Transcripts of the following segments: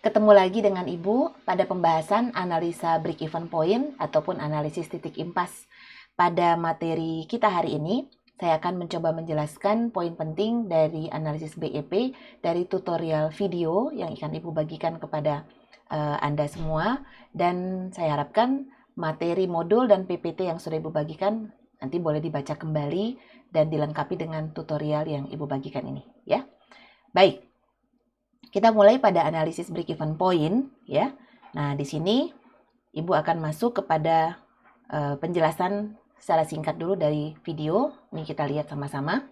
Ketemu lagi dengan Ibu pada pembahasan analisa break-even point ataupun analisis titik impas. Pada materi kita hari ini, saya akan mencoba menjelaskan poin penting dari analisis BEP dari tutorial video yang akan Ibu bagikan kepada Anda semua. Dan saya harapkan materi modul dan PPT yang sudah Ibu bagikan nanti boleh dibaca kembali dan dilengkapi dengan tutorial yang Ibu bagikan ini, ya. Baik. Kita mulai pada analisis break-even point, ya. Nah, di sini Ibu akan masuk kepada penjelasan secara singkat dulu dari video. Ini kita lihat sama-sama.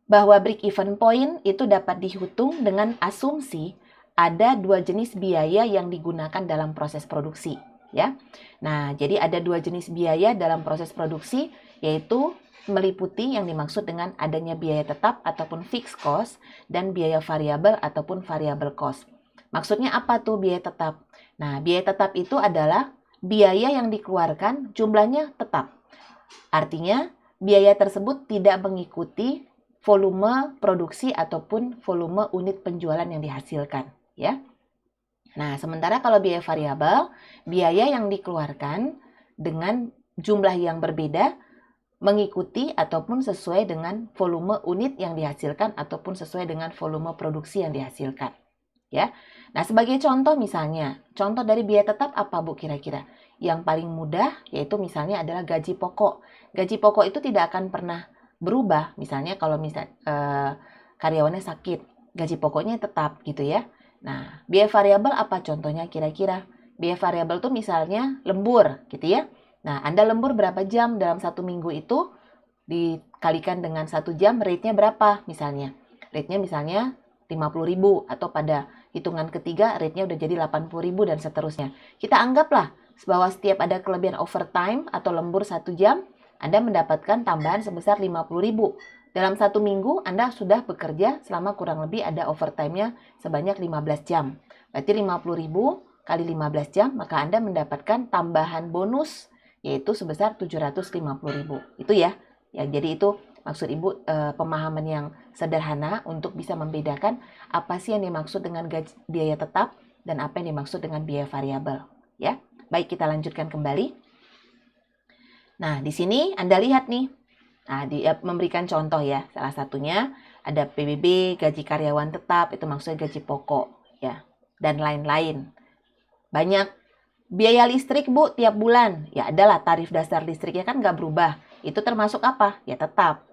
Bahwa break-even point itu dapat dihitung dengan asumsi ada dua jenis biaya yang digunakan dalam proses produksi, ya. Nah, jadi ada dua jenis biaya dalam proses produksi, yaitu meliputi yang dimaksud dengan adanya biaya tetap ataupun fixed cost dan biaya variabel ataupun variable cost. Maksudnya apa tuh biaya tetap? Nah, biaya tetap itu adalah biaya yang dikeluarkan jumlahnya tetap. Artinya, biaya tersebut tidak mengikuti volume produksi ataupun volume unit penjualan yang dihasilkan, ya. Nah, sementara kalau biaya variabel, biaya yang dikeluarkan dengan jumlah yang berbeda mengikuti ataupun sesuai dengan volume unit yang dihasilkan ataupun sesuai dengan volume produksi yang dihasilkan, ya. Nah, sebagai contoh misalnya, contoh dari biaya tetap apa Bu kira-kira? Yang paling mudah yaitu misalnya adalah gaji pokok. Gaji pokok itu tidak akan pernah berubah. Misalnya kalau karyawannya sakit, gaji pokoknya tetap gitu ya. Nah, biaya variabel apa contohnya kira-kira? Biaya variabel itu misalnya lembur gitu ya. Nah, Anda lembur berapa jam dalam satu minggu itu dikalikan dengan 1 jam, rate-nya berapa misalnya? Rate-nya misalnya 50.000 atau pada hitungan ketiga rate-nya udah jadi 80.000 dan seterusnya. Kita anggaplah bahwa setiap ada kelebihan overtime atau lembur 1 jam, Anda mendapatkan tambahan sebesar 50.000. Dalam satu minggu Anda sudah bekerja selama kurang lebih ada overtime-nya sebanyak 15 jam. Berarti 50.000 kali 15 jam, maka Anda mendapatkan tambahan bonus yaitu sebesar 750.000. Itu ya. Ya, jadi itu maksud Ibu pemahaman yang sederhana untuk bisa membedakan apa sih yang dimaksud dengan biaya tetap dan apa yang dimaksud dengan biaya variabel, ya. Baik, kita lanjutkan kembali. Nah, di sini Anda lihat nih. Nah, dia memberikan contoh ya. Salah satunya ada PBB, gaji karyawan tetap, itu maksudnya gaji pokok, ya. Dan lain-lain. Banyak. Biaya listrik Bu tiap bulan, ya adalah tarif dasar listriknya kan nggak berubah. Itu termasuk apa? Ya tetap.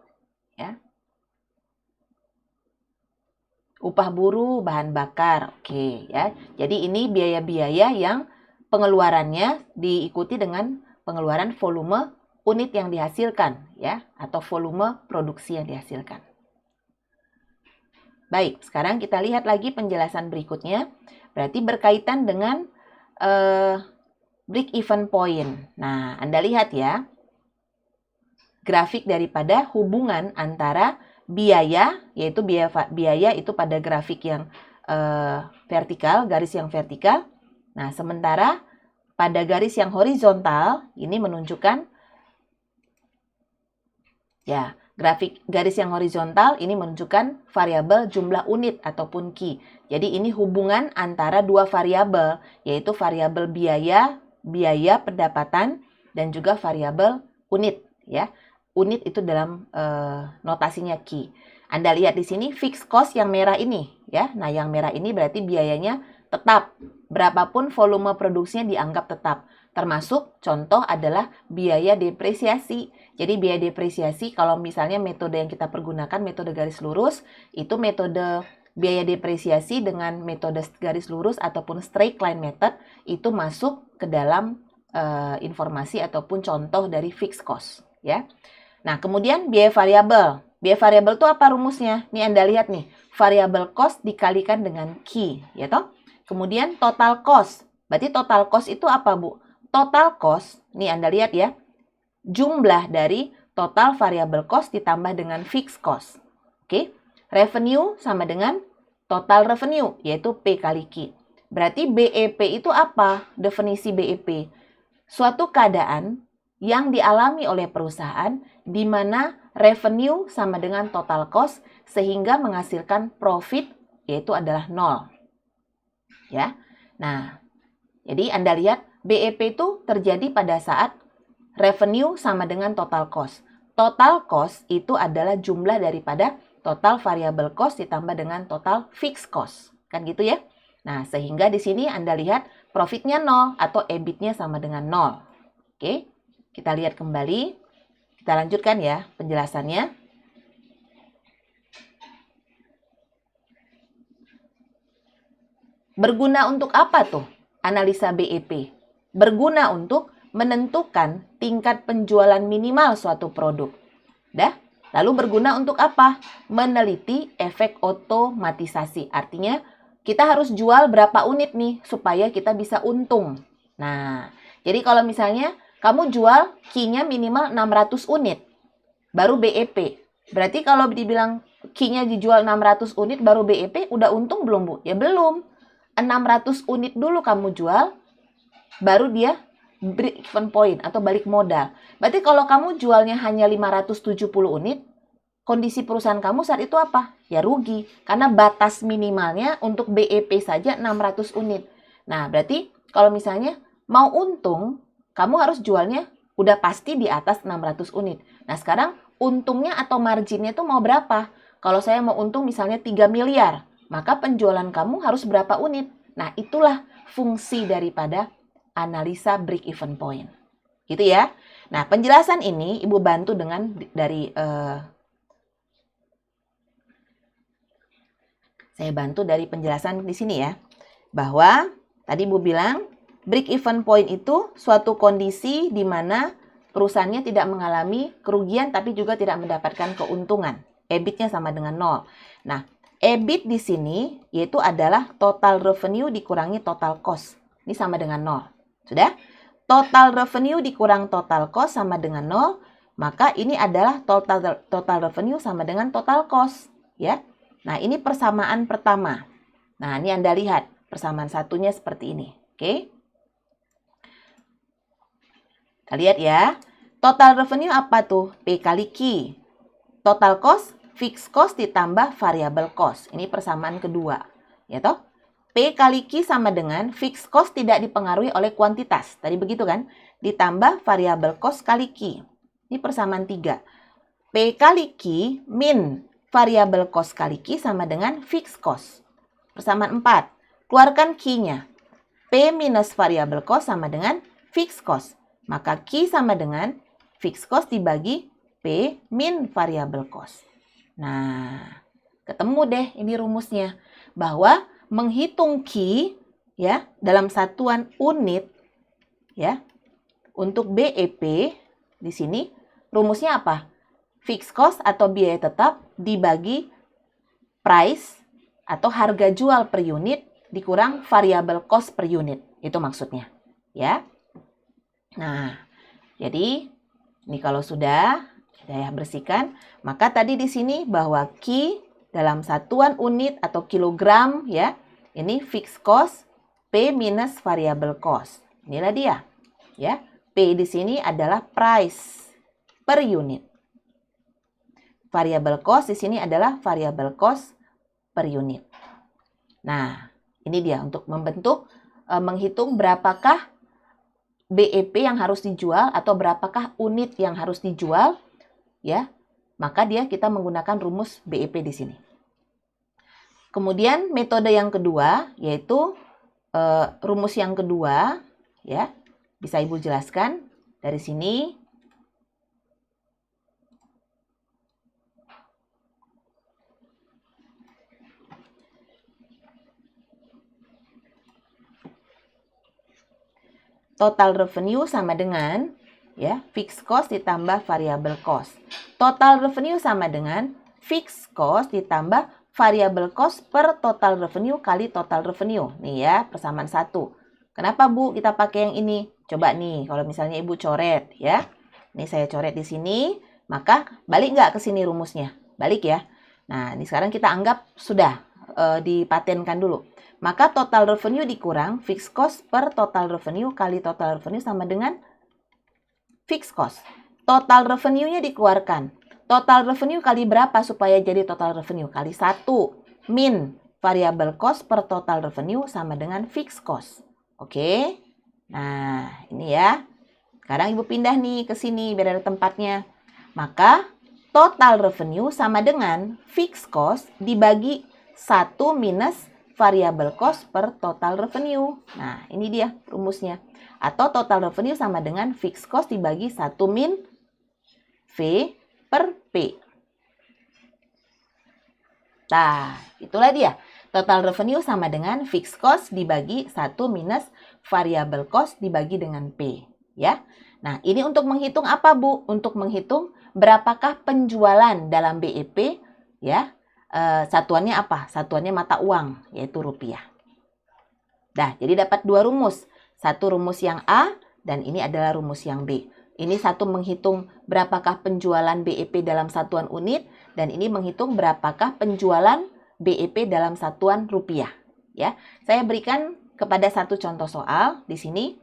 Ya. Upah buruh, bahan bakar, oke ya. Jadi ini biaya-biaya yang pengeluarannya diikuti dengan pengeluaran volume unit yang dihasilkan, ya, atau volume produksi yang dihasilkan. Baik, sekarang kita lihat lagi penjelasan berikutnya. Berarti berkaitan dengan break-even point. Nah, Anda lihat ya, grafik daripada hubungan antara biaya, yaitu biaya itu pada grafik yang vertikal, garis yang vertikal. Nah, sementara pada garis yang horizontal, ini menunjukkan, ya, grafik garis yang horizontal ini menunjukkan variabel jumlah unit ataupun Q. Jadi ini hubungan antara dua variabel, yaitu variabel biaya pendapatan dan juga variabel unit, ya. Unit itu dalam notasinya Q. Anda lihat di sini fixed cost yang merah ini, ya. Nah, yang merah ini berarti biayanya tetap. Berapapun volume produksinya dianggap tetap. Termasuk contoh adalah biaya depresiasi. Jadi biaya depresiasi kalau misalnya metode yang kita pergunakan metode garis lurus, itu metode biaya depresiasi dengan metode garis lurus ataupun straight line method itu masuk ke dalam informasi ataupun contoh dari fixed cost, ya. Nah, kemudian biaya variabel. Biaya variabel itu apa rumusnya? Nih Anda lihat nih, variable cost dikalikan dengan Q, ya toh? Kemudian total cost. Berarti total cost itu apa, Bu? Total cost, nih Anda lihat ya, jumlah dari total variable cost ditambah dengan fixed cost. Oke? Revenue sama dengan total revenue, yaitu P kali Q. Berarti BEP itu apa? Definisi BEP. Suatu keadaan yang dialami oleh perusahaan di mana revenue sama dengan total cost, sehingga menghasilkan profit, yaitu adalah 0. Ya. Nah, jadi Anda lihat BEP itu terjadi pada saat revenue sama dengan total cost. Total cost itu adalah jumlah daripada total variable cost ditambah dengan total fixed cost. Kan gitu ya? Nah, sehingga di sini Anda lihat profitnya 0 atau EBIT-nya sama dengan 0. Oke, kita lihat kembali. Kita lanjutkan ya penjelasannya. Berguna untuk apa tuh analisa BEP? Berguna untuk menentukan tingkat penjualan minimal suatu produk. Dah? Lalu berguna untuk apa? Meneliti efek otomatisasi. Artinya kita harus jual berapa unit nih supaya kita bisa untung. Nah, jadi kalau misalnya kamu jual key-nya minimal 600 unit, baru BEP. Berarti kalau dibilang key-nya dijual 600 unit baru BEP, udah untung belum, Bu? Ya belum. 600 unit dulu kamu jual, baru dia break even point atau balik modal. Berarti kalau kamu jualnya hanya 570 unit, kondisi perusahaan kamu saat itu apa? Ya rugi. Karena batas minimalnya untuk BEP saja 600 unit. Nah, berarti kalau misalnya mau untung, kamu harus jualnya udah pasti di atas 600 unit. Nah, sekarang untungnya atau marginnya itu mau berapa? Kalau saya mau untung misalnya 3 miliar, maka penjualan kamu harus berapa unit? Nah, itulah fungsi daripada analisa break even point. Gitu ya. Nah, penjelasan ini Ibu bantu dengan saya bantu dari penjelasan di sini ya. Bahwa tadi Ibu bilang break even point itu suatu kondisi di mana perusahaannya tidak mengalami kerugian tapi juga tidak mendapatkan keuntungan. EBIT-nya sama dengan 0. Nah, EBIT di sini yaitu adalah total revenue dikurangi total cost. Ini sama dengan 0. Sudah? Total revenue dikurang total cost sama dengan 0, maka ini adalah total revenue sama dengan total cost, ya. Nah, ini persamaan pertama. Nah, ini Anda lihat persamaan satunya seperti ini, oke? Kita lihat ya. Total revenue apa tuh? P kali Q. Total cost, fixed cost ditambah variable cost. Ini persamaan kedua, ya toh? P kali Q sama dengan fixed cost tidak dipengaruhi oleh kuantitas. Tadi begitu kan? Ditambah variable cost kali Q. Ini persamaan 3. P kali Q min variable cost kali Q sama dengan fixed cost. Persamaan 4. Keluarkan Q-nya. P minus variable cost sama dengan fixed cost. Maka Q sama dengan fixed cost dibagi P min variable cost. Nah, ketemu deh ini rumusnya. Bahwa menghitung Q ya dalam satuan unit ya untuk BEP di sini rumusnya apa? Fixed cost atau biaya tetap dibagi price atau harga jual per unit dikurang variable cost per unit. Itu maksudnya, ya. Nah, jadi ini kalau sudah saya bersihkan, maka tadi di sini bahwa Q dalam satuan unit atau kilogram ya, ini fixed cost P minus variable cost. Inilah dia. Ya, P di sini adalah price per unit. Variable cost di sini adalah variable cost per unit. Nah, ini dia untuk membentuk menghitung berapakah BEP yang harus dijual atau berapakah unit yang harus dijual ya. Maka kita menggunakan rumus BEP di sini. Kemudian metode yang kedua yaitu rumus yang kedua ya. Bisa Ibu jelaskan dari sini. Total revenue sama dengan ya fixed cost ditambah variable cost. Total revenue sama dengan fixed cost ditambah variable cost per total revenue kali total revenue. Nih ya, persamaan 1. Kenapa Bu kita pakai yang ini? Coba nih, kalau misalnya Ibu coret ya. Ini saya coret di sini, maka balik nggak ke sini rumusnya? Balik ya. Nah, ini sekarang kita anggap sudah dipatenkan dulu. Maka total revenue dikurang fixed cost per total revenue kali total revenue sama dengan fixed cost. Total revenue-nya dikeluarkan. Total revenue kali berapa supaya jadi total revenue? Kali 1. Min variable cost per total revenue sama dengan fixed cost. Oke. Nah, ini ya. Sekarang Ibu pindah nih ke sini biar ada tempatnya. Maka total revenue sama dengan fixed cost dibagi 1 minus variable cost per total revenue. Nah, ini dia rumusnya. Atau total revenue sama dengan fixed cost dibagi 1 min V per P. Nah, itulah dia. Total revenue sama dengan fixed cost dibagi 1 minus variable cost dibagi dengan P. Ya. Nah, ini untuk menghitung apa, Bu? Untuk menghitung berapakah penjualan dalam BEP, ya. Satuannya apa? Satuannya mata uang, yaitu rupiah. Nah, jadi dapat 2 rumus. Satu rumus yang A, dan ini adalah rumus yang B. Ini satu menghitung berapakah penjualan BEP dalam satuan unit, dan ini menghitung berapakah penjualan BEP dalam satuan rupiah. Ya, saya berikan kepada satu contoh soal di sini.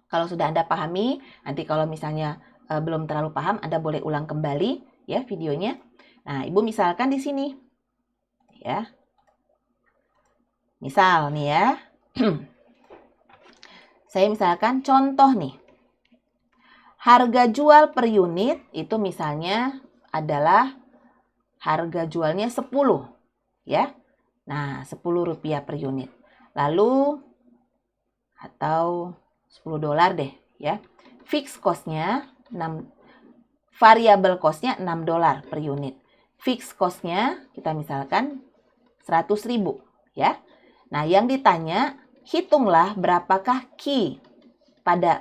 Kalau sudah Anda pahami, nanti kalau misalnya belum terlalu paham, Anda boleh ulang kembali ya videonya. Nah, Ibu misalkan di sini. Ya. Misal nih ya. Saya misalkan contoh nih. Harga jual per unit itu misalnya adalah harga jualnya 10 ya. Nah, 10 rupiah per unit. Lalu atau 10 dolar deh ya. Fixed cost-nya 6, variable cost-nya 6 dolar per unit. Fixed cost-nya kita misalkan 100.000 ya. Nah, yang ditanya hitunglah berapakah key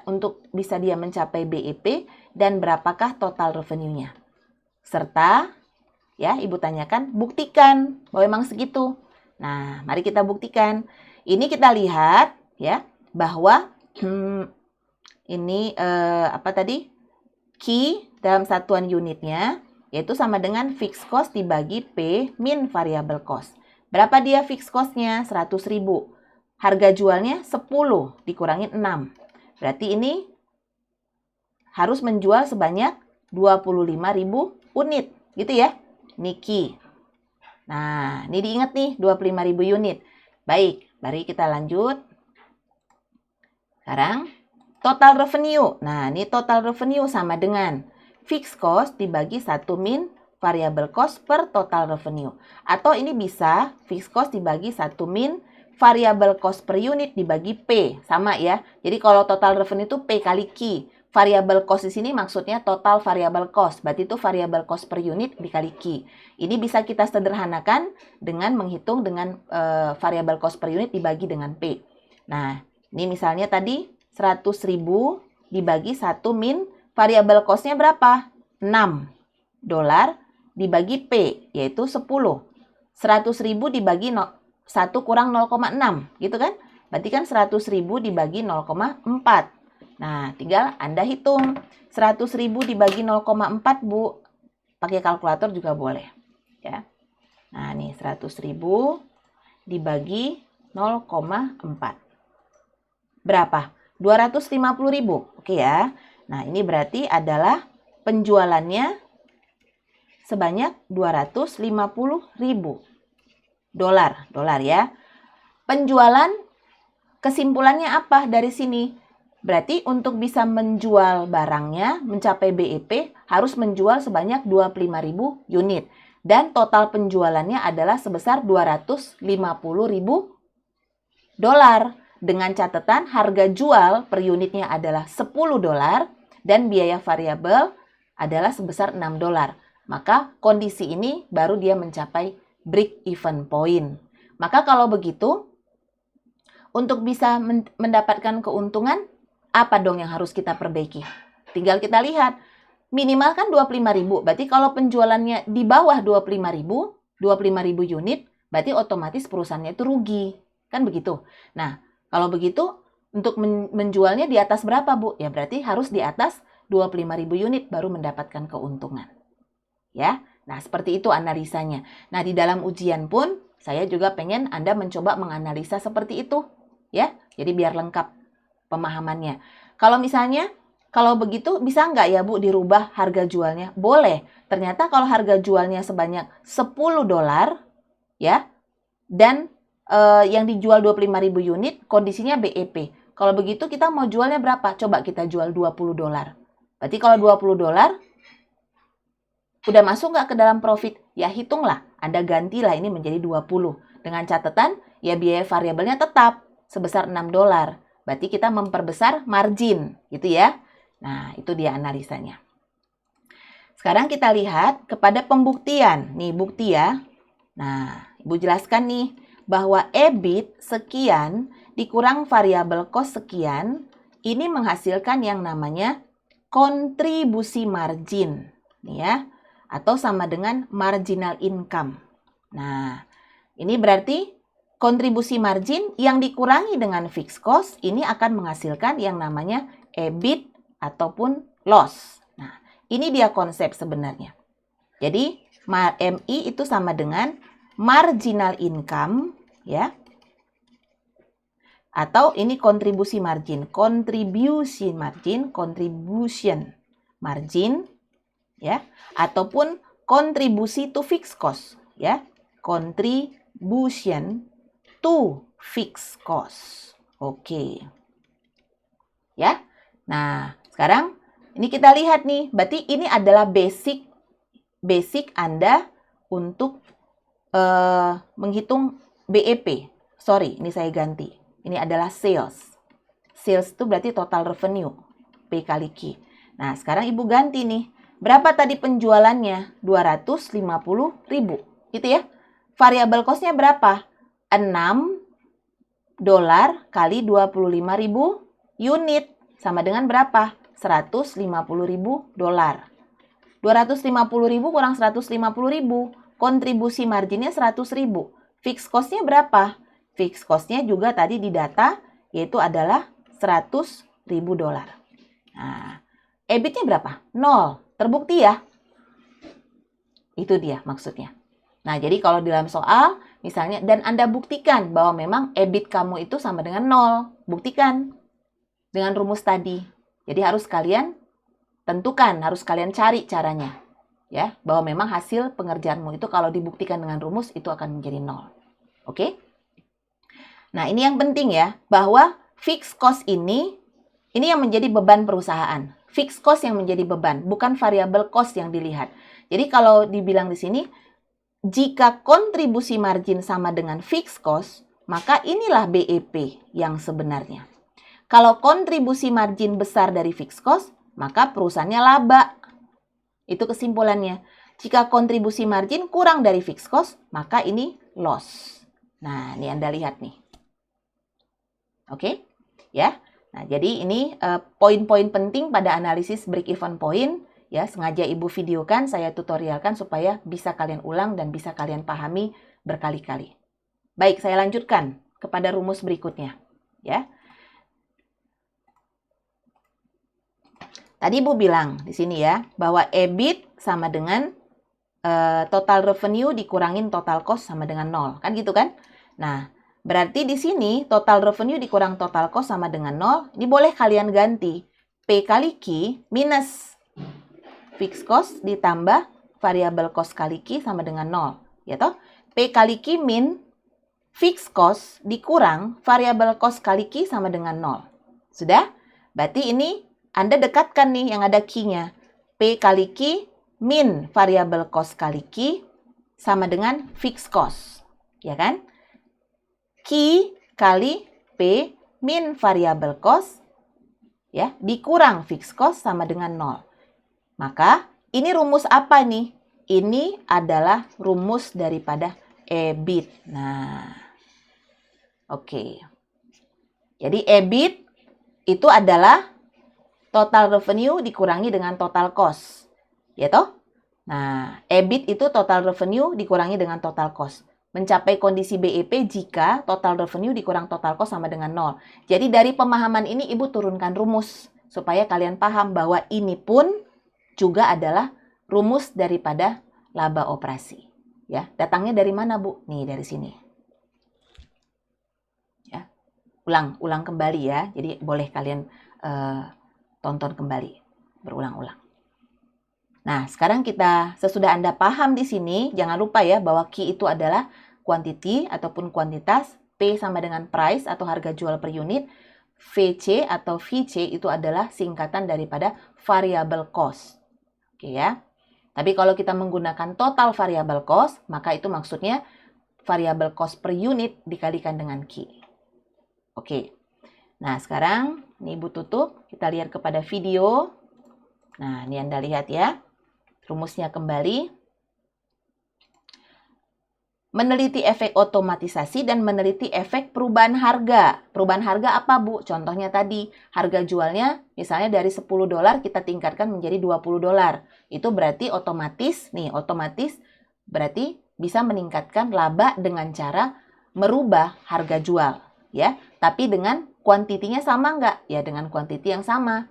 untuk bisa dia mencapai BEP dan berapakah total revenue-nya. Serta ya, Ibu tanyakan buktikan bahwa memang segitu. Nah, mari kita buktikan. Ini kita lihat ya bahwa ini apa tadi? Key dalam satuan unitnya yaitu sama dengan fixed cost dibagi P min variable cost. Berapa dia fixed cost-nya? 100.000. Harga jualnya 10 dikurangin 6. Berarti ini harus menjual sebanyak 25.000 unit. Gitu ya. Niki. Nah, ini diingat nih 25.000 unit. Baik, mari kita lanjut. Sekarang total revenue. Nah, ini total revenue sama dengan fixed cost dibagi 1 min variable cost per total revenue. Atau ini bisa fixed cost dibagi 1 min variable cost per unit dibagi P. Sama ya. Jadi kalau total revenue itu P kali Q. Variable cost di sini maksudnya total variable cost. Berarti itu variable cost per unit dikali Q. Ini bisa kita sederhanakan dengan menghitung dengan variable cost per unit dibagi dengan P. Nah, ini misalnya tadi 100.000 dibagi 1 min variable cost-nya berapa? 6 dolar dibagi P, yaitu 10. 100.000 dibagi 1 kurang 0,6, gitu kan? Berarti kan 100.000 dibagi 0,4. Nah, tinggal Anda hitung. 100.000 dibagi 0,4, Bu. Pakai kalkulator juga boleh. Ya. Nah, nih 100.000 dibagi 0,4. Berapa? 250.000. Oke ya. Nah, ini berarti adalah penjualannya sebanyak 250.000 dolar ya. Penjualan kesimpulannya apa dari sini? Berarti untuk bisa menjual barangnya mencapai BEP harus menjual sebanyak 25.000 unit dan total penjualannya adalah sebesar 250.000 dolar. Dengan catatan harga jual per unitnya adalah 10 dolar dan biaya variabel adalah sebesar 6 dolar. Maka kondisi ini baru dia mencapai break even point. Maka kalau begitu, untuk bisa mendapatkan keuntungan, apa dong yang harus kita perbaiki? Tinggal kita lihat, minimal kan 25.000. Berarti kalau penjualannya di bawah 25.000 unit, berarti otomatis perusahaannya itu rugi. Kan begitu? Nah, kalau begitu, untuk menjualnya di atas berapa, Bu? Ya berarti harus di atas 25.000 unit baru mendapatkan keuntungan. Ya, nah seperti itu analisanya. Nah, di dalam ujian pun, saya juga pengen Anda mencoba menganalisa seperti itu. Ya, jadi biar lengkap pemahamannya. Kalau misalnya Kalau begitu bisa nggak ya Bu dirubah harga jualnya? Boleh. Ternyata kalau harga jualnya sebanyak $10 ya, dan yang dijual 25.000 unit, kondisinya BEP. Kalau begitu kita mau jualnya berapa? Coba kita jual $20. Berarti kalau $20 udah masuk nggak ke dalam profit? Ya hitunglah, Anda gantilah ini menjadi 20. Dengan catatan, ya biaya variabelnya tetap sebesar $6. Berarti kita memperbesar margin, gitu ya. Nah, itu dia analisanya. Sekarang kita lihat kepada pembuktian. Nih, bukti ya. Nah, Ibu jelaskan nih, bahwa EBIT sekian dikurang variabel cost sekian, ini menghasilkan yang namanya kontribusi margin. Nih ya, atau sama dengan marginal income. Nah, ini berarti kontribusi margin yang dikurangi dengan fixed cost, ini akan menghasilkan yang namanya EBIT ataupun loss. Nah, ini dia konsep sebenarnya. Jadi, MI itu sama dengan marginal income, ya. Atau ini kontribusi margin, contribution margin, ya. Ataupun kontribusi to fixed cost, ya. Contribution to fixed cost. Oke. Ya. Nah, sekarang ini kita lihat nih, berarti ini adalah basic Anda untuk menghitung BEP. Sorry, ini saya ganti. Ini adalah sales. Sales itu berarti total revenue, P kali Q. Nah, sekarang Ibu ganti nih. Berapa tadi penjualannya? 250.000. Gitu ya. Variable cost-nya berapa? $6 kali 25.000 unit. Sama dengan berapa? $150.000. 250.000 kurang 150.000. Kontribusi marginnya 100.000. Fixed cost-nya berapa? Fixed cost-nya juga tadi di data, yaitu adalah $100.000. Nah, EBIT-nya berapa? 0. Terbukti ya? Itu dia maksudnya. Nah, jadi kalau dalam soal, misalnya, dan Anda buktikan bahwa memang EBIT kamu itu sama dengan 0. Buktikan dengan rumus tadi. Jadi harus kalian tentukan, harus kalian cari caranya. Ya, bahwa memang hasil pengerjaanmu itu kalau dibuktikan dengan rumus itu akan menjadi 0. Oke? Nah, ini yang penting ya, bahwa fixed cost ini yang menjadi beban perusahaan. Fixed cost yang menjadi beban, bukan variable cost yang dilihat. Jadi kalau dibilang di sini, jika kontribusi margin sama dengan fixed cost, maka inilah BEP yang sebenarnya. Kalau kontribusi margin besar dari fixed cost, maka perusahaannya laba. Itu kesimpulannya. Jika kontribusi margin kurang dari fixed cost, maka ini loss. Nah, ini Anda lihat nih. Oke? Ya. Nah, jadi ini poin-poin penting pada analisis break-even point. Ya, sengaja Ibu videokan, saya tutorialkan supaya bisa kalian ulang dan bisa kalian pahami berkali-kali. Baik, saya lanjutkan kepada rumus berikutnya. Ya. Tadi Ibu bilang di sini ya, bahwa EBIT sama dengan total revenue dikurangin total cost sama dengan 0. Kan gitu kan? Nah, berarti di sini total revenue dikurang total cost sama dengan 0. Ini boleh kalian ganti. P kali Q minus fixed cost ditambah variable cost kali Q sama dengan 0. Ya toh? P kali Q min fixed cost dikurang variable cost kali Q sama dengan 0. Sudah? Berarti ini Anda dekatkan nih yang ada Q-nya. P kali Q min variable cost kali Q sama dengan fixed cost. Ya kan? Q kali P min variable cost ya dikurang fixed cost sama dengan 0. Maka ini rumus apa nih? Ini adalah rumus daripada EBIT. Nah, oke. Jadi EBIT itu adalah total revenue dikurangi dengan total cost. Ya toh? Nah, EBIT itu total revenue dikurangi dengan total cost. Mencapai kondisi BEP jika total revenue dikurang total cost sama dengan 0. Jadi dari pemahaman ini Ibu turunkan rumus supaya kalian paham bahwa ini pun juga adalah rumus daripada laba operasi. Ya, datangnya dari mana, Bu? Nih, dari sini. Ya. Ulang kembali ya. Jadi boleh kalian tonton kembali berulang-ulang. Nah, sekarang sesudah Anda paham di sini, jangan lupa ya bahwa Q itu adalah quantity ataupun kuantitas, P sama dengan price atau harga jual per unit, VC atau VC itu adalah singkatan daripada variable cost. Oke ya. Tapi kalau kita menggunakan total variable cost, maka itu maksudnya variable cost per unit dikalikan dengan Q. Oke. Nah, sekarang ini Ibu tutup, kita lihat kepada video. Nah, ini Anda lihat ya. Rumusnya kembali. Meneliti efek otomatisasi dan meneliti efek perubahan harga. Perubahan harga apa, Bu? Contohnya tadi, harga jualnya misalnya dari $10 kita tingkatkan menjadi $20. Itu berarti otomatis berarti bisa meningkatkan laba dengan cara merubah harga jual, ya. Tapi dengan kuantitinya sama nggak? Ya, dengan kuantiti yang sama.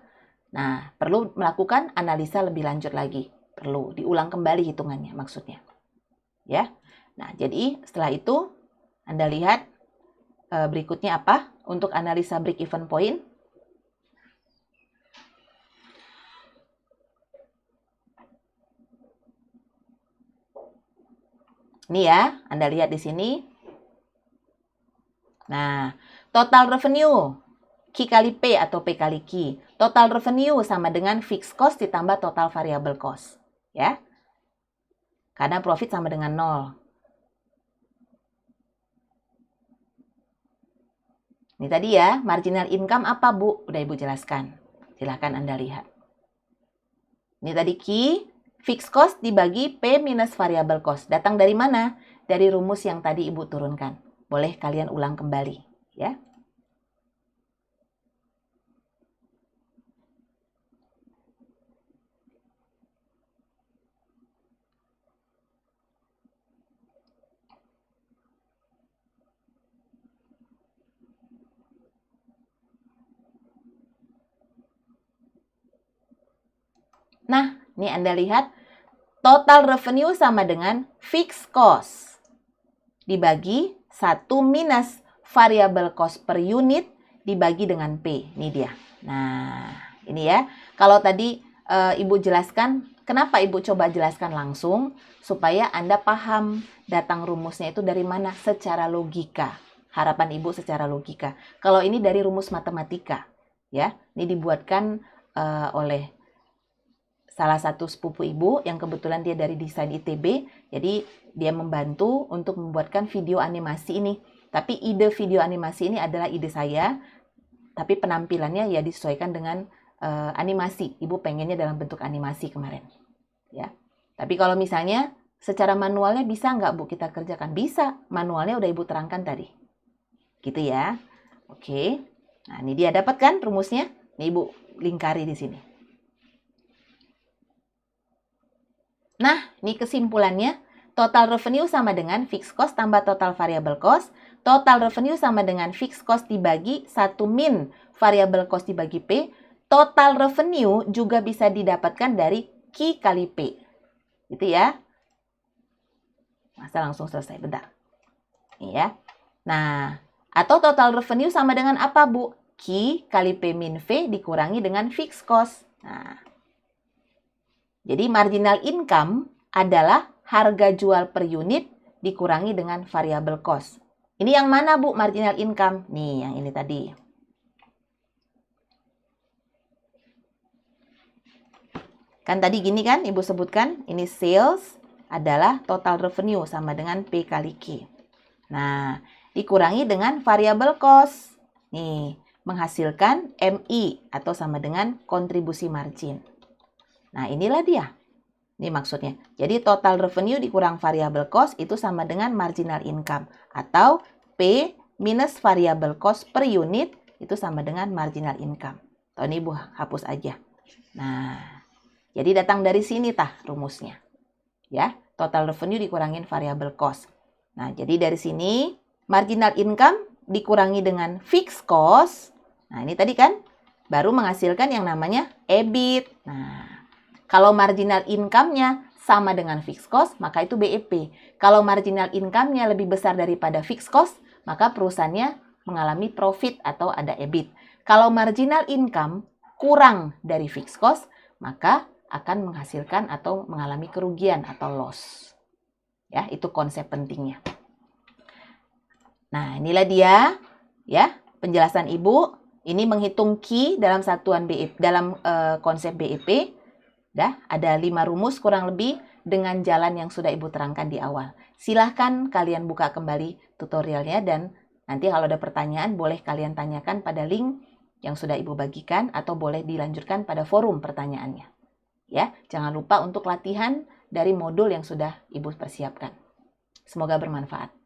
Nah, perlu melakukan analisa lebih lanjut lagi. Perlu diulang kembali hitungannya maksudnya. Ya. Nah, jadi setelah itu Anda lihat berikutnya apa untuk analisa break even point. Ini ya, Anda lihat di sini. Nah, total revenue Q kali P atau P kali Q. Total revenue sama dengan fixed cost ditambah total variable cost. Ya. Karena profit sama dengan 0. Ini tadi ya, marginal income apa, Bu? Udah Ibu jelaskan. Silahkan Anda lihat. Ini tadi Q, fixed cost dibagi P minus variable cost. Datang dari mana? Dari rumus yang tadi Ibu turunkan. Boleh kalian ulang kembali, ya. Nah, ini Anda lihat, total revenue sama dengan fixed cost. Dibagi 1 minus variable cost per unit dibagi dengan P. Ini dia. Nah, ini ya. Kalau tadi Ibu jelaskan, kenapa Ibu coba jelaskan langsung? Supaya Anda paham datang rumusnya itu dari mana secara logika. Harapan Ibu secara logika. Kalau ini dari rumus matematika. Ya, ini dibuatkan oleh salah satu sepupu Ibu yang kebetulan dia dari desain ITB, jadi dia membantu untuk membuatkan video animasi ini. Tapi ide video animasi ini adalah ide saya, tapi penampilannya ya disesuaikan dengan animasi. Ibu pengennya dalam bentuk animasi kemarin. Ya. Tapi kalau misalnya secara manualnya bisa nggak Bu kita kerjakan? Bisa, manualnya udah Ibu terangkan tadi. Gitu ya. Oke. Nah ini dia dapat kan rumusnya? Ini Ibu lingkari di sini. Nah, ini kesimpulannya, total revenue sama dengan fixed cost tambah total variable cost. Total revenue sama dengan fixed cost dibagi 1 min variable cost dibagi P. Total revenue juga bisa didapatkan dari Q kali P. Gitu ya. Masa langsung selesai, bentar. Ini ya. Nah, atau total revenue sama dengan apa, Bu? Q kali P min V dikurangi dengan fixed cost. Nah, jadi marginal income adalah harga jual per unit dikurangi dengan variable cost. Ini yang mana, Bu, marginal income? Nih, yang ini tadi. Kan tadi gini kan, Ibu sebutkan, ini sales adalah total revenue sama dengan P kali Q. Nah, dikurangi dengan variable cost. Nih, menghasilkan MI atau sama dengan kontribusi margin. Nah, inilah dia. Ini maksudnya. Jadi, total revenue dikurang variable cost itu sama dengan marginal income. Atau P minus variable cost per unit itu sama dengan marginal income. Atau ini Ibu hapus aja. Nah, jadi datang dari sini rumusnya. Ya, total revenue dikurangin variable cost. Nah, jadi dari sini marginal income dikurangi dengan fixed cost. Nah, ini tadi kan baru menghasilkan yang namanya EBIT. Nah, kalau marginal income-nya sama dengan fixed cost, maka itu BEP. Kalau marginal income-nya lebih besar daripada fixed cost, maka perusahaannya mengalami profit atau ada EBIT. Kalau marginal income kurang dari fixed cost, maka akan menghasilkan atau mengalami kerugian atau loss. Ya, itu konsep pentingnya. Nah, inilah dia ya penjelasan Ibu. Ini menghitung Q dalam satuan BEP, dalam konsep BEP. Ada 5 rumus kurang lebih dengan jalan yang sudah Ibu terangkan di awal. Silahkan kalian buka kembali tutorialnya dan nanti kalau ada pertanyaan boleh kalian tanyakan pada link yang sudah Ibu bagikan atau boleh dilanjutkan pada forum pertanyaannya. Ya, jangan lupa untuk latihan dari modul yang sudah Ibu persiapkan. Semoga bermanfaat.